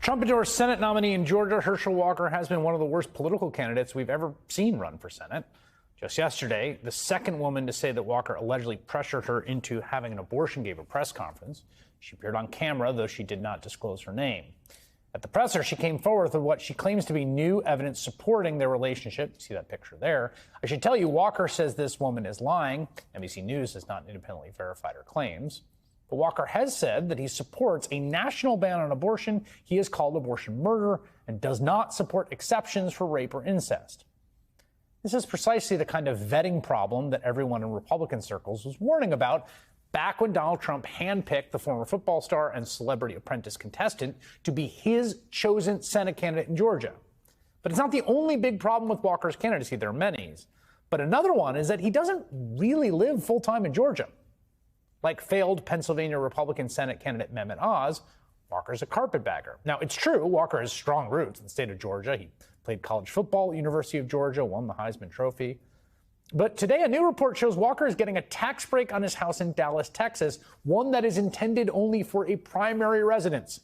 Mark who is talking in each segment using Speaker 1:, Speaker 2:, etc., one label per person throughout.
Speaker 1: Trump endorsed Senate nominee in Georgia, Herschel Walker, has been one of the worst political candidates we've ever seen run for Senate. Just yesterday, the second woman to say that Walker allegedly pressured her into having an abortion gave a press conference. She appeared on camera, though she did not disclose her name. At the presser, she came forward with what she claims to be new evidence supporting their relationship. See that picture there. I should tell you, Walker says this woman is lying. NBC News has not independently verified her claims. But Walker has said that he supports a national ban on abortion. He has called abortion murder and does not support exceptions for rape or incest. This is precisely the kind of vetting problem that everyone in Republican circles was warning about back when Donald Trump handpicked the former football star and Celebrity Apprentice contestant to be his chosen Senate candidate in Georgia. But it's not the only big problem with Walker's candidacy. There are many. But another one is that he doesn't really live full-time in Georgia. Like failed Pennsylvania Republican Senate candidate Mehmet Oz, Walker's a carpetbagger. Now, it's true, Walker has strong roots in the state of Georgia. He played college football at University of Georgia, won the Heisman Trophy. But today, a new report shows Walker is getting a tax break on his house in Dallas, Texas, one that is intended only for a primary residence.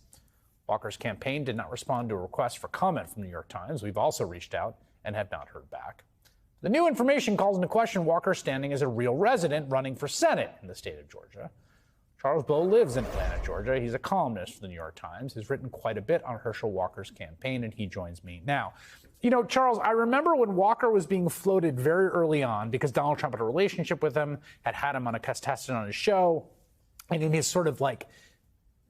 Speaker 1: Walker's campaign did not respond to a request for comment from the New York Times. We've also reached out and have not heard back. The new information calls into question Walker's standing as a real resident running for Senate in the state of Georgia. Charles Bowe lives in Atlanta, Georgia. He's a columnist for the New York Times. He's written quite a bit on Herschel Walker's campaign, and he joins me now. You know, Charles, I remember when Walker was being floated very early on because Donald Trump had a relationship with him, had him on a contestant on his show, and in his sort of like,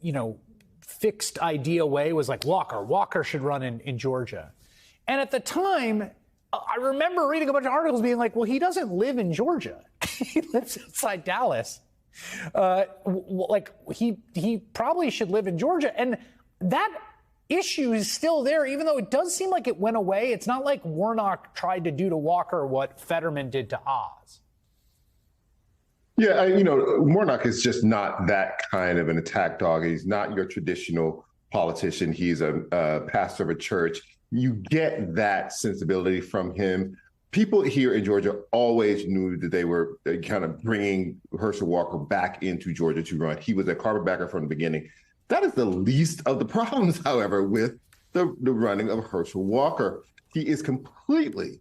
Speaker 1: you know, fixed idea way was like, Walker should run in Georgia. And at the time, I remember reading a bunch of articles being like, well, he doesn't live in Georgia. He lives outside Dallas. He probably should live in Georgia. And that issue is still there, even though it does seem like it went away. It's not like Warnock tried to do to Walker what Fetterman did to Oz.
Speaker 2: Yeah, Warnock is just not that kind of an attack dog. He's not your traditional politician. He's a pastor of a church. You get that sensibility from him. People here in Georgia always knew that they were kind of bringing Herschel Walker back into Georgia to run. He was a carpetbagger from the beginning. That is the least of the problems, however, with the running of Herschel Walker. He is completely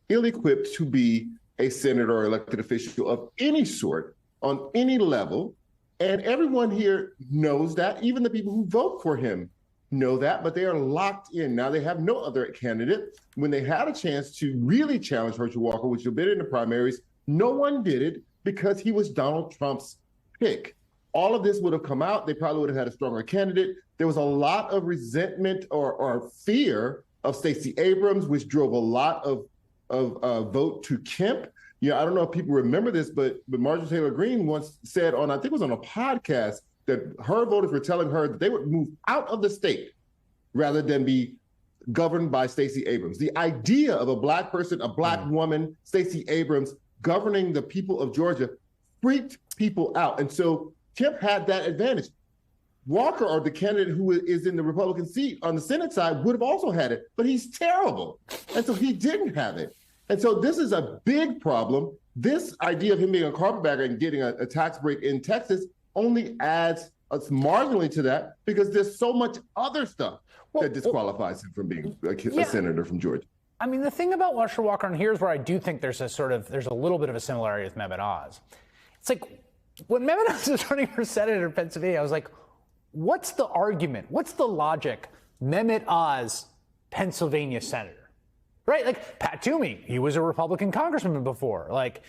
Speaker 2: ill-equipped to be a senator or elected official of any sort on any level. And everyone here knows that. Even the people who vote for him know that, but they are locked in. Now they have no other candidate. When they had a chance to really challenge Herschel Walker, which had been in the primaries, no one did it because he was Donald Trump's pick. All of this would have come out. They probably would have had a stronger candidate. There was a lot of resentment or fear of Stacey Abrams, which drove a lot of vote to Kemp. I don't know if people remember this, but Marjorie Taylor Greene once said on, I think it was on a podcast, that her voters were telling her that they would move out of the state rather than be governed by Stacey Abrams. The idea of a black person, a black woman, Stacey Abrams, governing the people of Georgia freaked people out. And so Kemp had that advantage. Walker, or the candidate who is in the Republican seat on the Senate side, would have also had it, but he's terrible. And so he didn't have it. And so this is a big problem. This idea of him being a carpetbagger and getting a tax break in Texas only adds marginally to that because there's so much other stuff that disqualifies him from being a senator from Georgia. I
Speaker 1: mean, the thing about Herschel Walker, and here's where I do think there's a little bit of a similarity with Mehmet Oz. It's like when Mehmet Oz was running for senator in Pennsylvania, I was like, what's the argument? What's the logic? Mehmet Oz, Pennsylvania senator. Right? Like Pat Toomey, he was a Republican congressman before. Like,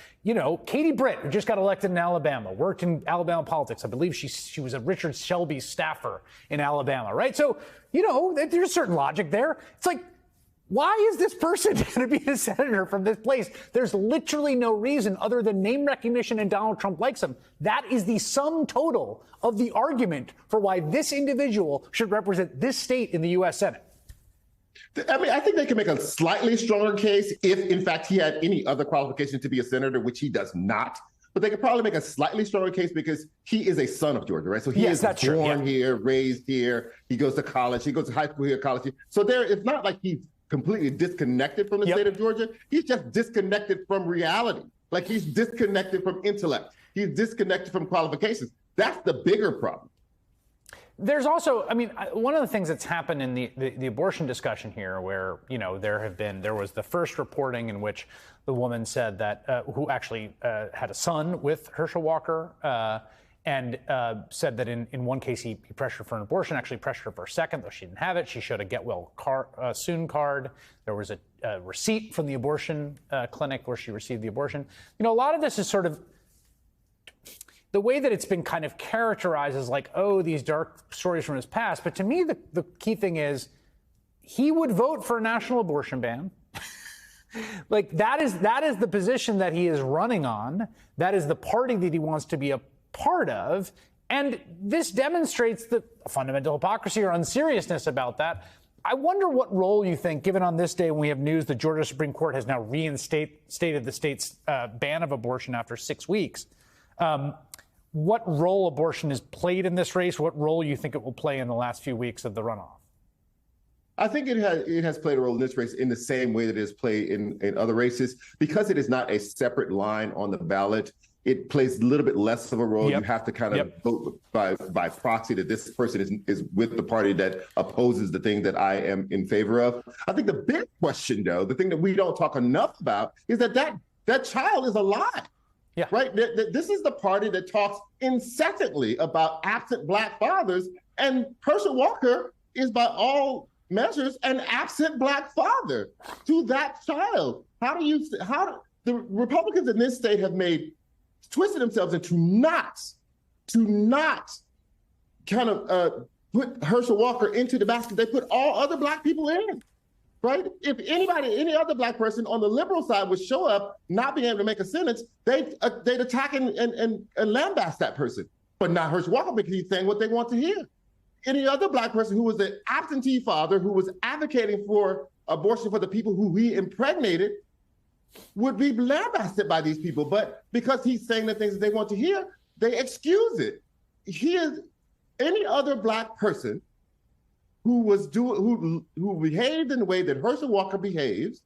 Speaker 1: Katie Britt, who just got elected in Alabama, worked in Alabama politics. I believe she was a Richard Shelby staffer in Alabama, right? So, there's certain logic there. It's like, why is this person going to be a senator from this place? There's literally no reason other than name recognition and Donald Trump likes him. That is the sum total of the argument for why this individual should represent this state in the U.S. Senate.
Speaker 2: I mean, I think they can make a slightly stronger case if, in fact, he had any other qualification to be a senator, which he does not. But they could probably make a slightly stronger case because he is a son of Georgia, right? So he is born here, raised here. He goes to college. He goes to high school here, college here. So it's not like he's completely disconnected from the state of Georgia. He's just disconnected from reality. Like he's disconnected from intellect. He's disconnected from qualifications. That's the bigger problem.
Speaker 1: There's also, I mean, one of the things that's happened in the abortion discussion here, where, you know, there was the first reporting in which the woman said that, who actually had a son with Herschel Walker, and said that in one case he pressured her for an abortion, actually pressured her for a second, though she didn't have it. She showed a get well soon card. There was a receipt from the abortion clinic where she received the abortion. You know, a lot of this is sort of the way that it's been kind of characterized as like, oh, these dark stories from his past. But to me, the key thing is he would vote for a national abortion ban. Like that is the position that he is running on. That is the party that he wants to be a part of. And this demonstrates the fundamental hypocrisy or unseriousness about that. I wonder what role you think, given on this day when we have news the Georgia Supreme Court has now reinstated the state's ban of abortion after 6 weeks. What role abortion has played in this race? What role you think it will play in the last few weeks of the runoff?
Speaker 2: I think it has played a role in this race in the same way that it has played in other races. Because it is not a separate line on the ballot, it plays a little bit less of a role. Yep. You have to kind of vote by proxy that this person is with the party that opposes the thing that I am in favor of. I think the big question, though, the thing that we don't talk enough about is that child is alive. Yeah. Right. This is the party that talks incessantly about absent Black fathers, and Herschel Walker is by all measures an absent Black father to that child. How the Republicans in this state have twisted themselves into knots to not kind of put Herschel Walker into the basket they put all other Black people in. Right? If any other Black person on the liberal side would show up not being able to make a sentence, they'd attack and lambast that person. But not Herschel Walker, because he's saying what they want to hear. Any other Black person who was an absentee father, who was advocating for abortion for the people who he impregnated, would be lambasted by these people. But because he's saying the things that they want to hear, they excuse it. Any other Black person who behaved in the way that Herschel Walker behaves,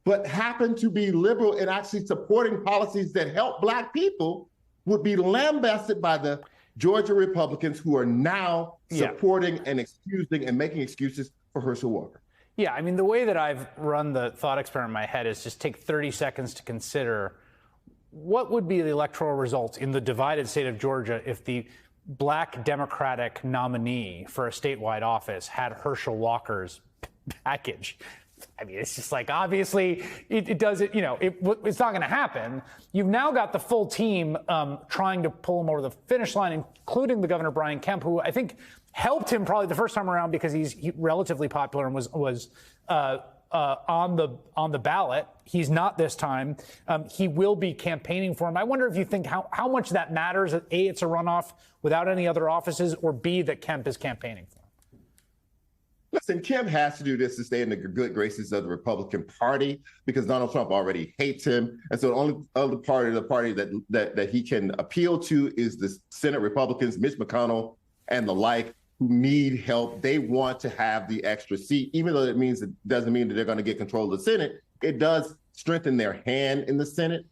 Speaker 2: but happened to be liberal and actually supporting policies that help Black people, would be lambasted by the Georgia Republicans, who are now supporting and excusing and making excuses for Herschel Walker.
Speaker 1: Yeah, I mean, the way that I've run the thought experiment in my head is just take 30 seconds to consider what would be the electoral results in the divided state of Georgia if the Black Democratic nominee for a statewide office had Herschel Walker's package. I mean, it's just like, obviously, it doesn't, you know, it's not going to happen. You've now got the full team trying to pull him over the finish line, including the Governor Brian Kemp, who I think helped him probably the first time around because he's relatively popular and was on the ballot. He's not this time. He will be campaigning for him. I wonder if you think how much that matters, that A, it's a runoff without any other offices, or B, that Kemp is campaigning for him.
Speaker 2: Listen, Kemp has to do this to stay in the good graces of the Republican Party, because Donald Trump already hates him. And so the only other part of the party that he can appeal to is the Senate Republicans, Mitch McConnell and the like, who need help. They want to have the extra seat, even though it doesn't mean that they're going to get control of the Senate. It does strengthen their hand in the Senate.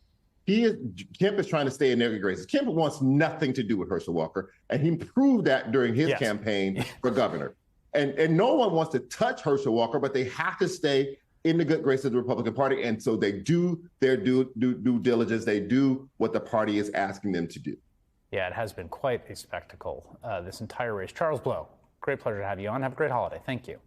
Speaker 2: Kemp is trying to stay in their good graces. Kemp wants nothing to do with Herschel Walker, and he proved that during his campaign for governor. And no one wants to touch Herschel Walker, but they have to stay in the good graces of the Republican Party. And so they do their due diligence. They do what the party is asking them to do.
Speaker 1: Yeah, it has been quite a spectacle, this entire race. Charles Blow, great pleasure to have you on. Have a great holiday. Thank you.